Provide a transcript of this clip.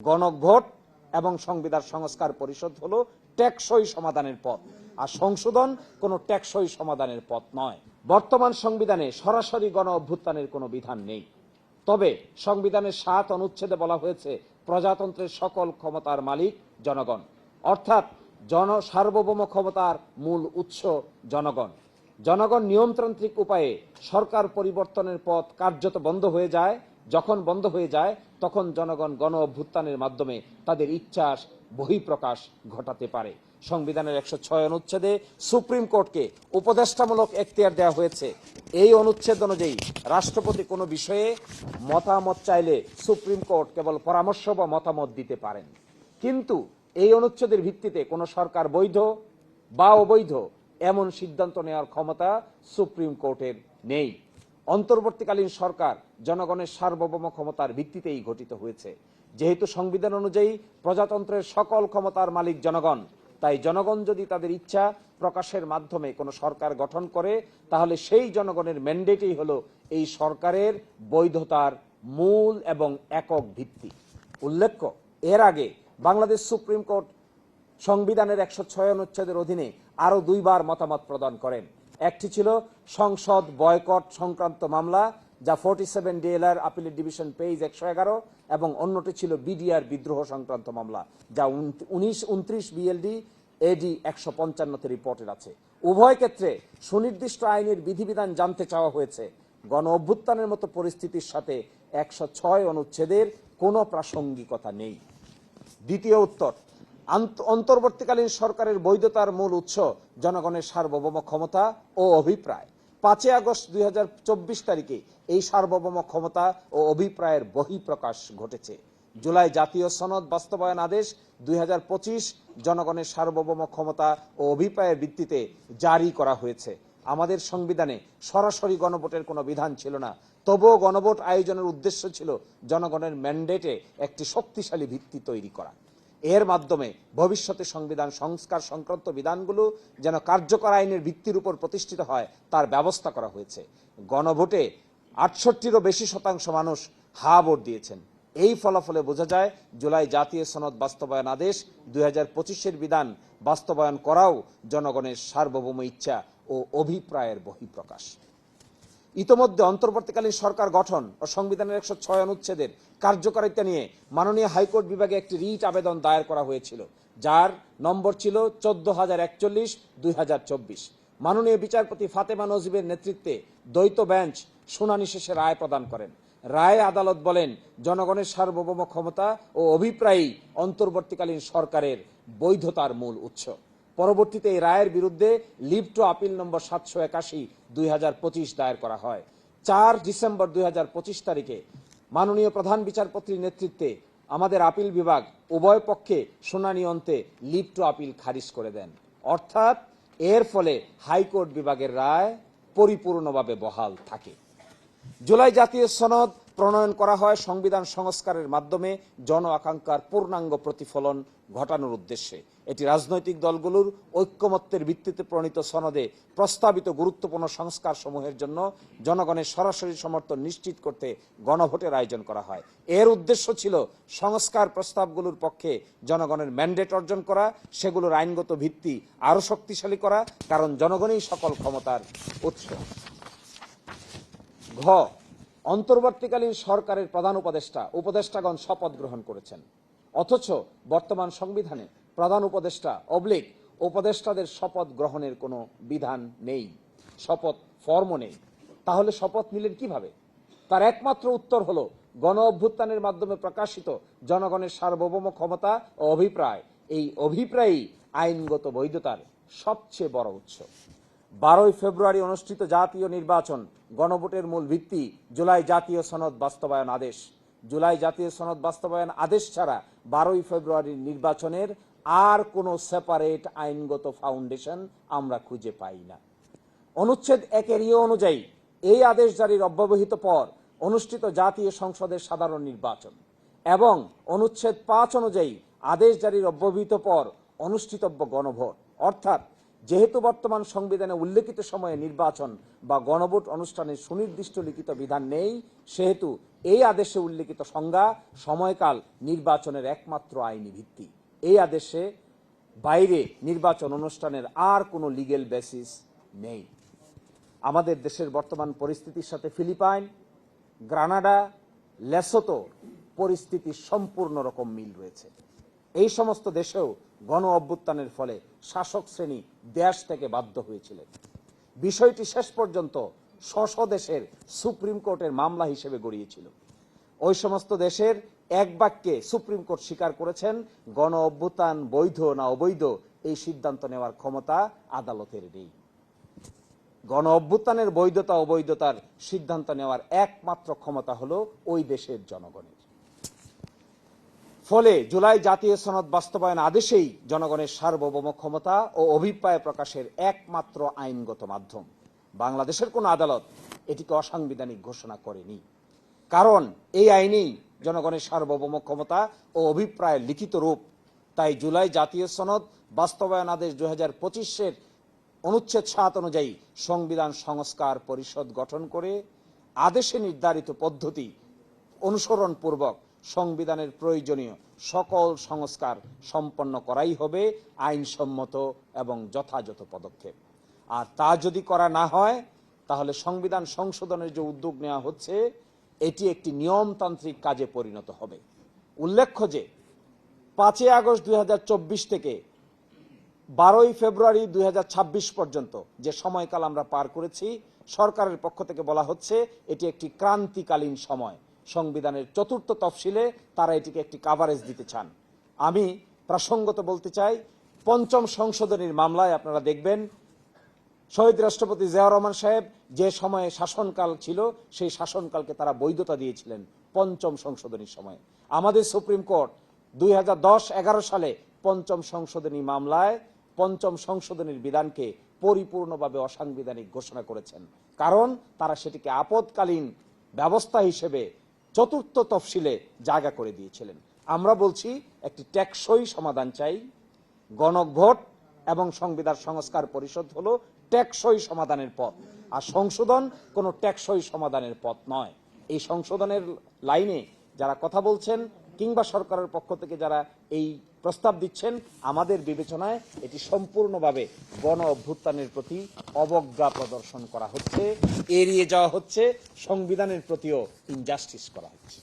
গণভোট এবং সংবিধান সংস্কার পরিষদ হলো টেকসই সমাধানের পথ, আর সংশোধন কোনো টেকসই সমাধানের পথ নয়। বর্তমান সংবিধানে সরাসরি গণ অভ্যুত্থানের কোনো বিধান নেই, তবে সংবিধানের ৭ অনুচ্ছেদে বলা হয়েছে প্রজাতন্ত্রের সকল ক্ষমতার মালিক জনগণ, অর্থাৎ সার্বভৌম ক্ষমতার মূল উৎস জনগণ। জনগণ নিয়মতান্ত্রিক উপায়ে সরকার পরিবর্তনের পথ কার্যত বন্ধ হয়ে যায়। যখন বন্ধ হয়ে যায় তখন জনগণ গণ অভ্যুত্থানের মাধ্যমে তাদের ইচ্ছার বহিঃপ্রকাশ ঘটাতে পারে। সংবিধানের ১০৬ অনুচ্ছেদে সুপ্রিম কোর্টকে উপদেষ্টামূলক এখতিয়ার দেওয়া হয়েছে। এই অনুচ্ছেদ অনুযায়ী রাষ্ট্রপতি কোনো বিষয়ে মতামত চাইলে সুপ্রিম কোর্ট কেবল পরামর্শ বা মতামত দিতে পারেন, কিন্তু এই অনুচ্ছেদের ভিত্তিতে কোনো সরকার বৈধ বা অবৈধ এমন সিদ্ধান্ত নেওয়ার ক্ষমতা সুপ্রিম কোর্টের নেই। অন্তর্বর্তীকালীন সরকার জনগণের সার্বভৌম ক্ষমতার ভিত্তিতেই গঠিত হয়েছে। যেহেতু সংবিধান অনুযায়ী প্রজাতন্ত্রের সকল ক্ষমতার মালিক জনগণ, তাই জনগণ যদি তাদের ইচ্ছা প্রকাশের মাধ্যমে কোনো সরকার গঠন করে, তাহলে সেই জনগণের ম্যান্ডেটই হলো এই সরকারের বৈধতার মূল এবং একক ভিত্তি। উল্লেখ্য, এর আগে বাংলাদেশ সুপ্রিম কোর্ট সংবিধানের ১০৬ অনুচ্ছেদের অধীনে আরো ২ বার মতামত প্রদান করেন। একটি ছিল সংসদ বয়কট সংক্রান্ত মামলা, যা 47 DLR আপিলের ডিভিশন পেজ ১১১, এবং অন্যটি ছিল বিডিআর বিদ্রোহ সংক্রান্ত মামলা, যা 29 BLD AD ১৫৫ রিপোর্টের আছে। উভয় ক্ষেত্রে সুনির্দিষ্ট আইনের বিধিবিধান জানতে চাওয়া হয়েছে। গণ অভ্যুত্থানের মতো পরিস্থিতির সাথে ১০৬ অনুচ্ছেদের কোনো প্রাসঙ্গিকতা নেই। দ্বিতীয় উত্তর, অন্তর্বর্তীকালীন সরকারের বৈধতার মূল উৎস জনগণের সার্বভৌম ক্ষমতা ও অভিপ্রায়। ৫ আগস্ট ২০২৪ তারিখে এই সার্বভৌম ক্ষমতা ও অভিপ্রায়ের বহিঃপ্রকাশ ঘটেছে। জুলাই জাতীয় সনদ বাস্তবায়ন আদেশ ২০২৫ জনগণের সার্বভৌম ক্ষমতা ও অভিপ্রায়ের ভিত্তিতে জারি করা হয়েছে। আমাদের সংবিধানে সরাসরি গণভোটের কোনো বিধান ছিল না, তবুও গণভোট আয়োজনের উদ্দেশ্য ছিল জনগণের ম্যান্ডেটে একটি শক্তিশালী ভিত্তি তৈরি করা। এর মাধ্যমে ভবিষ্যতে সংবিধান সংস্কার সংক্রান্ত বিধানগুলো যেন কার্যকর আইনের ভিত্তির উপর প্রতিষ্ঠিত হয় তার ব্যবস্থা করা হয়েছে। গণভোটে ৬৮-এরও বেশি শতাংশ মানুষ হা ভোট দিয়েছেন। এই ফলাফলে বোঝা যায় জুলাই জাতীয় সনদ বাস্তবায়ন আদেশ ২০২৫-এর বিধান বাস্তবায়ন করাও জনগণের সার্বভৌম ইচ্ছা ও অভিপ্রায়ের বহিঃপ্রকাশ। ইতোমধ্যে অন্তর্বর্তীকালীন সরকার গঠন ও সংবিধানের ১০৬ অনুচ্ছেদের কার্যকারিতা নিয়ে মাননীয় হাইকোর্ট বিভাগে একটি রিট আবেদন দায়ের করা হয়েছিল, যার নম্বর ছিল ১৪০৪১/২০২৪। মাননীয় বিচারপতি ফাতেমা নজিবের নেতৃত্বে দ্বৈত বেঞ্চ শুনানি শেষে রায় প্রদান করেন। রায়ে আদালত বলেন, জনগণের সার্বভৌম ক্ষমতা ও অভিপ্রায়ই অন্তর্বর্তীকালীন সরকারের বৈধতার মূল উৎস। পরবর্তীতে এই রায়ের বিরুদ্ধে লিভ টু আপিল নম্বর ৭৮১/২০২৫ দায়ের করা হয়। ৪ ডিসেম্বর ২০২৫ তারিখে মাননীয় প্রধান বিচারপতির নেতৃত্বে আমাদের আপিল বিভাগ উভয় পক্ষে শুনানি অন্তে লিভ টু আপিল খারিজ করে দেন। অর্থাৎ এর ফলে হাইকোর্ট বিভাগের রায় পরিপূর্ণভাবে বহাল থাকে। জুলাই জাতীয় সনদ প্রণয়ন করা হয় সংবিধান সংস্কারের মাধ্যমে জন আকাঙ্ক্ষার পূর্ণাঙ্গ প্রতিফলন ঘটানোর উদ্দেশ্যে। এটি রাজনৈতিক দলগুলোর ঐক্যমত্যের ভিত্তিতে প্রণীত সনদে প্রস্তাবিত গুরুত্বপূর্ণ সংস্কার সমূহের জন্য জনগণের সরাসরি সমর্থন নিশ্চিত করতে গণভোটের আয়োজন করা হয়। এর উদ্দেশ্য ছিল সংস্কার প্রস্তাবগুলোর পক্ষে জনগণের ম্যান্ডেট অর্জন করা, সেগুলোর আইনগত ভিত্তি আরও শক্তিশালী করা, কারণ জনগণই সকল ক্ষমতার উৎস। ঘ, অন্তর্বর্তীকালীন সরকারের প্রধান উপদেষ্টাগণ শপথ গ্রহণ করেছেন, অথচ বর্তমান সংবিধানে প্রধান উপদেষ্টা উপদেষ্টাদের শপথ গ্রহণের কোনো বিধান নেই, শপথ ফর্মও নেই। তাহলে শপথ নিলেন কিভাবে? তার একমাত্র উত্তর হলো গণ অভ্যুত্থানের মাধ্যমে প্রকাশিত জনগণের সার্বভৌম ক্ষমতা ও অভিপ্রায়। এই অভিপ্রায়ই আইনগত বৈধতার সবচেয়ে বড় উৎস। 12 ফেব্রুয়ারি অনুষ্ঠিত জাতীয় নির্বাচন গণভোটের মূল ভিত্তি জুলাই জাতীয় সনদ বাস্তবায়ন আদেশ। জুলাই জাতীয় সনদ বাস্তবায়ন আদেশ ছাড়া 12 ফেব্রুয়ারির নির্বাচনের আর কোনো সেপারেট আইনগত ফাউন্ডেশন আমরা খুঁজে পাই না। অনুচ্ছেদ ১-এর অনুযায়ী এই আদেশ জারির অব্যবহিত পর অনুষ্ঠিত জাতীয় সংসদের সাধারণ নির্বাচন এবং অনুচ্ছেদ ৫ অনুযায়ী আদেশ জারির অব্যবহিত পর অনুষ্ঠিতব্য গণভোট, অর্থাৎ যেহেতু বর্তমান সংবিধানে উল্লেখিত সময়ে নির্বাচন বা গণভোট অনুষ্ঠানের সুনির্দিষ্ট লিখিত বিধান নেই, সেহেতু এই আদেশে উল্লেখিত সংজ্ঞা সময়কাল নির্বাচনের একমাত্র আইনি ভিত্তি। এই আদেশে বাইরে নির্বাচন অনুষ্ঠানের আর কোনো লিগ্যাল বেসিস নেই। আমাদের দেশের বর্তমান পরিস্থিতির সাথে ফিলিপাইন, গ্রানাডা, লেসোতো পরিস্থিতি সম্পূর্ণ রকম মিল রয়েছে। এই সমস্ত দেশেও গণ অভ্যুত্থানের ফলে শাসক শ্রেণী দেশ থেকে বাধ্য হয়েছিলেন। বিষয়টি শেষ পর্যন্ত স্ব দেশের সুপ্রিম কোর্টের মামলা হিসেবে গড়িয়েছিল। ওই সমস্ত দেশের এক বাক্যে সুপ্রিম কোর্ট স্বীকার করেছেন গণ অভ্যুত্থান বৈধ না অবৈধ এই সিদ্ধান্ত নেওয়ার ক্ষমতা আদালতের নেই। গণ অভ্যুত্থানের বৈধতা অবৈধতার সিদ্ধান্ত নেওয়ার একমাত্র ক্ষমতা হলো ওই দেশের জনগণের। ফলে জুলাই জাতীয় সনদ বাস্তবায়ন আদেশেই জনগণের সার্বভৌম ক্ষমতা ও অভিপ্রায় প্রকাশের একমাত্র আইনগত মাধ্যম। বাংলাদেশের কোন আদালত এটিকে অসাংবিধানিক ঘোষণা করেনি, কারণ এই আইনেই জনগণের সার্বভৌম ক্ষমতা ও অভিপ্রায়ের লিখিত রূপ। তাই জুলাই জাতীয় সনদ বাস্তবায়ন আদেশ 2025-এর অনুচ্ছেদ 7 অনুযায়ী সংবিধান সংস্কার পরিষদ গঠন করে আদেশে নির্ধারিত পদ্ধতি অনুসরণ পূর্বক সংবিধানের প্রয়োজনীয় সকল সংস্কার সম্পন্ন করাই হবে আইনসম্মত এবং যথাযথ পদক্ষেপ। আর তা যদি করা না হয় তাহলে সংবিধান সংশোধনের যে উদ্যোগ নেওয়া হচ্ছে এটি একটি নিয়মতান্ত্রিক কাজে পরিণত হবে। উল্লেখ্য যে 5 আগস্ট 2024 থেকে 12 ফেব্রুয়ারি 2026 পর্যন্ত যে সময়কাল আমরা পার করেছি, সরকারের পক্ষ থেকে বলা হচ্ছে এটি একটি ক্রান্তিকালীন সময়। সংবিধানের 4th তফসিলে তারা এটিকে একটি কাভারেজ দিতে চান। আমি প্রাসঙ্গত বলতে চাই, 5ম সংশোধনীর মামলায় আপনারা দেখবেন শহীদ রাষ্ট্রপতি জিয়াউর রহমান সাহেব যে সময়ে শাসনকাল ছিল সেই শাসনকালকে তারা বৈধতা দিয়েছিলেন 5ম সংশোধনীর সময়। আমাদের সুপ্রিম কোর্ট 2010-11 সালে 5ম সংশোধনী মামলায় 5ম সংশোধনীর বিধানকে পরিপূর্ণভাবে অসাংবিধানিক ঘোষণা করেছেন, কারণ তারা সেটিকে আপদকালীন ব্যবস্থা হিসেবে 4th তফসিলে জায়গা করে দিয়েছিলেন। আমরা বলছি একটি টেকসই সমাধান চাই। গণভোট এবং সংবিধান সংস্কার পরিষদ হলো টেকসই সমাধানের পথ, আর সংশোধন কোনো টেকসই সমাধানের পথ নয়। এই সংশোধনের লাইনে যারা কথা বলছেন কিংবা সরকারের পক্ষ থেকে যারা এই প্রস্তাব দিচ্ছেন, আমাদের বিবেচনায় এটি সম্পূর্ণভাবে গণ অভ্যুত্থানের প্রতি অবজ্ঞা প্রদর্শন করা হচ্ছে, এড়িয়ে যাওয়া হচ্ছে, সংবিধানের প্রতিও ইনজাস্টিস করা হচ্ছে।